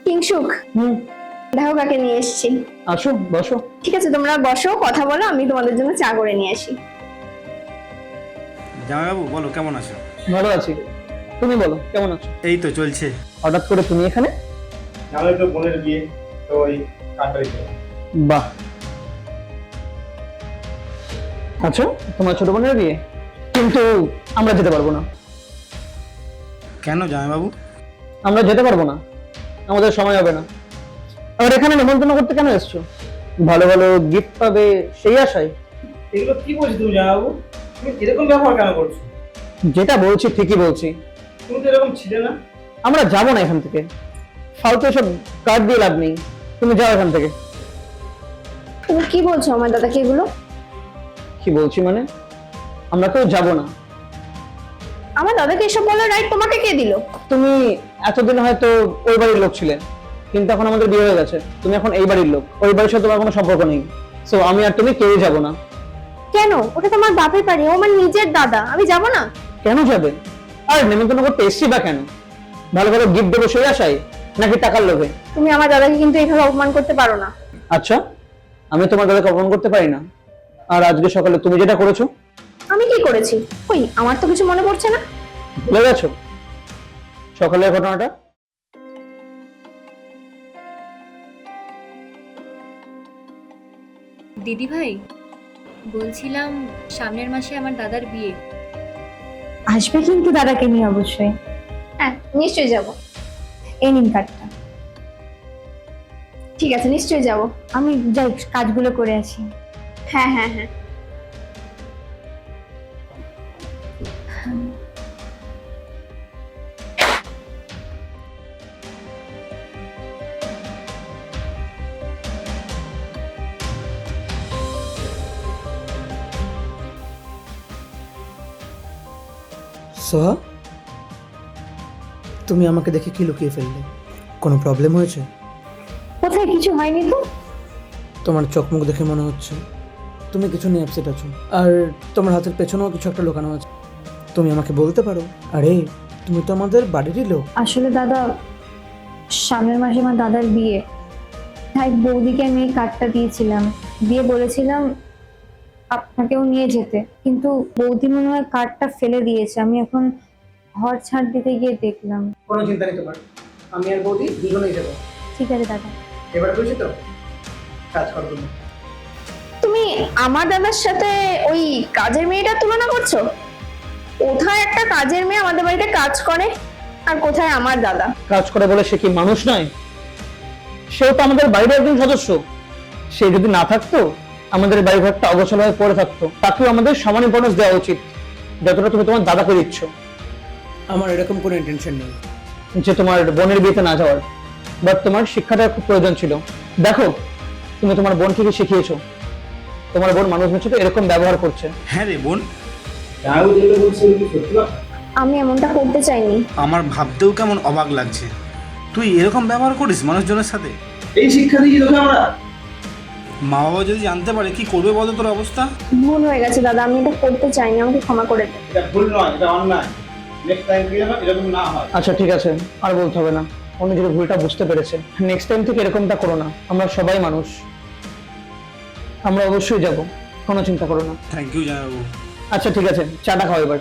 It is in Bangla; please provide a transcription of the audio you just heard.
কিংসুক, হুম, দেখো কাকে নিয়ে এসেছি। আসো বসো। ঠিক আছে, তোমরা বসো, কথা বলো, আমি তোমাদের জন্য চা করে নিয়ে আসি। জামাইবাবু বলো কেমন আছো? ভালো আছি, তুমি বলো কেমন আছো? এই তো চলছে। হঠাৎ করে তুমি এখানে? নাহলে তো বোনের বিয়ে, তো ওই কার্ডটা দিতে হবে। বাহ, আচ্ছা তোমার ছোট বোনের বিয়ে, কিন্তু আমরা যেতে পারবো না। কেন জামাইবাবু? আমরা যেতে পারবো না, আমাদের সময় হবে না। আর এখানে নিমন্ত্রণ করতে কেন এসছো? ভালো ভালো গিফট পাবে সেই আশায়? এগুলো কি বলছো তুমি জামাইবাবু? তুমি এরকম ব্যবহার কেন করছো? যেটা বলছি ঠিকই বলছি। তুমি তো এরকম ছিলে না। আমরা যাবো না এখান থেকে, ফালতু এসব কার্ড দিয়ে লাভ নেই, তুমি যাও এখান থেকে। তুমি কি বলছো আমার দাদাকে এগুলো? কি বলছি মানে, আমরা তো যাবো না। আমার দাদাকে এসব বলার রাইট তোমাকে কে দিল? তুমি এতদিন হয়তো ওই বাড়ির লোক ছিলে, কিন্তু এখন আমাদের বিয়ে হয়ে গেছে, তুমি এখন এই বাড়ির লোক, ওই বাড়ির সাথে তোমার কোনো সম্পর্ক নেই। সো আমি আর তুমি কেউই যাবো না। কেন? ওটা তোমার বাপের বাড়ি, ও আমার নিজের দাদা, আমি যাব না? কেন যাবে? আর নিমন্ত্রণ করতে এসছি বা কেন? ভালো ভালো গিফট দেবো সেই আশায়, নাকি টাকার লোভে? তুমি আমার দাদাকে কিন্তু এইভাবে অপমান করতে পারো না। আচ্ছা, আমি তোমার দাদাকে অপমান করতে পারি না? আর আজকে সকালে তুমি যেটা করেছো? আমি কি করেছি? ওই আমার তো কিছু মনে পড়ছে না। ভুলে গেছো সকালের ঘটনাটা? দিদি ভাই, বলছিলাম সামনের মাসে আমার দাদার বিয়ে। আসবে কিন্তু দাদাকে নিয়ে অবশ্যই। হ্যাঁ নিশ্চয়ই যাব। এই নিন কার্ডটা। ঠিক আছে, নিশ্চয়ই যাব। আমি যাই কাজগুলো করে আসি। হ্যাঁ হ্যাঁ হ্যাঁ। সোহা, তুমি আমাকে দেখে কি লুকিয়ে ফেললে? কোনো প্রবলেম হয়েছে? কোথায় কিছু হয়নি তো। তোমার চোখ মুখ দেখে মনে হচ্ছে তুমি কিছু নিয়ে আপসেট আছো, আর তোমার হাতের পেছনেও কিছু একটা লুকানো আছে। তুমি আমাকে বলতে পারো। আরে তুমি তো আমাদের বাড়িরই লোক। আসলে দাদা, সামনের মাসে আমার দাদার বিয়ে, তাই বৌদিকে আমি এই কার্ডটা দিয়েছিলাম, দিয়ে বলেছিলাম আপনাকেও নিয়ে যেতে, কিন্তু বৌদি মনে হয় কার্ডটা ফেলে দিয়েছে। আমি এখন ঘর ছাড় দিতে গিয়ে দেখলাম। কোনো চিন্তা নেই তোমার, আমি আর বৌদি দুজনেই যাবো। ঠিক আছে দাদা। এবার বুঝছি তো, কাজ করবো না। তুমি আমার দাদার সাথে ওই কাজের মেয়েটার তুলনা করছো? কোথায় একটা কাজের মেয়ে আমাদের বাড়িতে কাজ করে, আর কোথায় আমার দাদা? কাজ করে বলে সে কি মানুষ নয়? সেও তো আমাদের বাড়ির একজন সদস্য। সে যদি না থাকতো, আমাদের বাড়িঘরটা অগোছাল হয়ে পড়ে থাকতো। তাকেও আমাদের সমান ইম্পর্টেন্স দেওয়া উচিত, যতটা তুমি তোমার দাদাকে দিচ্ছ। আমার এরকম কোনো ইন্টেনশন নেই যে তোমার বোনের বিয়েতে না যাওয়ার, বাট তোমার শিক্ষাটা খুব প্রয়োজন ছিল। দেখো, তুমি তোমার বোনকে কি শিখিয়েছো? তোমার বোন মানুষের সাথে এরকম ব্যবহার করছে। হ্যাঁ রে বোন, জামাইবাবু যেগুলো বলছে ওগুলো কি সত্যি কথা? আমি এমনটা করতে চাইনি। আমার ভাবতেও কেমন অবাক লাগছে। তুই এরকম ব্যবহার করিস মানুষজনের সাথে? এই শিক্ষা দিয়েছি তোকে আমরা। মা বাবা যদি জানতে পারে কি করবে বলতো তোর অবস্থা? ভুল হয়ে গেছে দাদা, আমি এটা করতে চাইনি, আমাকে ক্ষমা করে দে। এটা ভুল নয়, এটা অন্যায়। নেক্সট টাইম থেকে যেন এরকম না হয়। আচ্ছা ঠিক আছে, আর বলতে হবে না। ও নিজের ভুলটা বুঝতে পেরেছে। নেক্সট টাইম থেকে এরকমটা করো না, আমরা সবাই মানুষ। আমরা অবশ্যই যাব, কোনো চিন্তা করো না। থ্যাংক ইউ জামাইবাবু। আচ্ছা ঠিক আছে, চাটা খাও এবার।